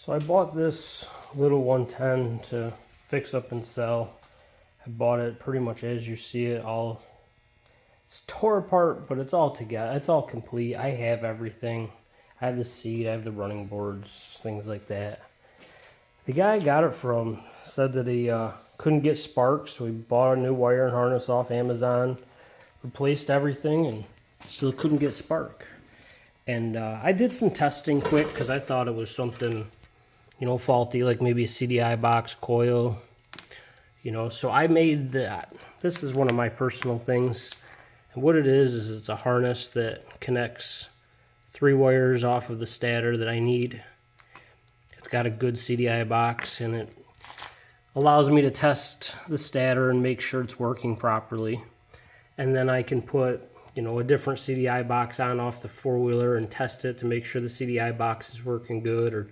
So I bought this little 110 to fix up and sell. I bought it pretty much as you see it, it's tore apart, but it's all together. It's all complete. I have everything. I have the seat, I have the running boards, things like that. The guy I got it from said that he couldn't get sparks, so he bought a new wire and harness off Amazon, replaced everything, and still couldn't get spark. And I did some testing quick because I thought it was something, faulty, like maybe a CDI box coil, so I made that. This is one of my personal things. And what it is it's a harness that connects 3 wires off of the stator that I need. It's got a good CDI box, and it allows me to test the stator and make sure it's working properly. And then I can put, a different CDI box on off the 4-wheeler and test it to make sure the CDI box is working good, or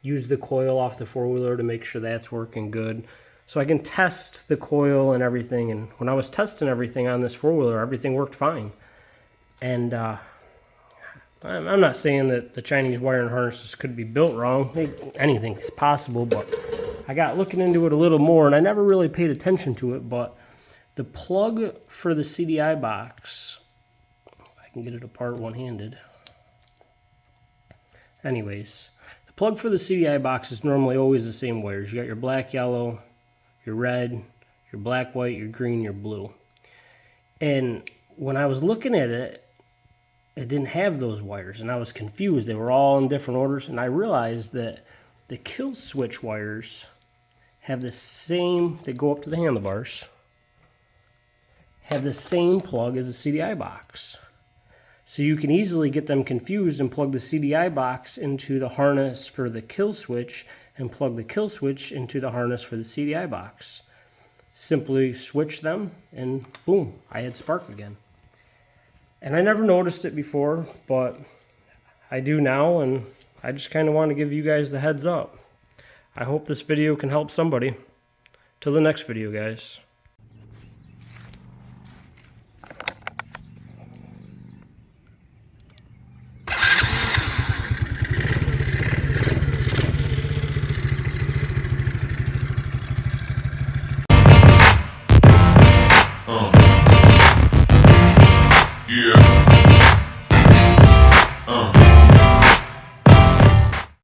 use the coil off the 4-wheeler to make sure that's working good. So I can test the coil and everything. And when I was testing everything on this 4-wheeler, everything worked fine. And I'm not saying that the Chinese wire and harnesses could be built wrong. Anything is possible, but I got looking into it a little more, and I never really paid attention to it. But the plug for the CDI box, if I can get it apart one-handed. Anyways, the plug for the CDI box is normally always the same wires. You got your black, yellow, your red, your black, white, your green, your blue. And when I was looking at it, it didn't have those wires, and I was confused. They were all in different orders, and I realized that the kill switch wires have the same, they go up to the handlebars, have the same plug as the CDI box. So you can easily get them confused and plug the CDI box into the harness for the kill switch and plug the kill switch into the harness for the CDI box. Simply switch them, and boom, I had spark again. And I never noticed it before, but I do now, and I just kind of want to give you guys the heads up. I hope this video can help somebody. Till the next video, guys.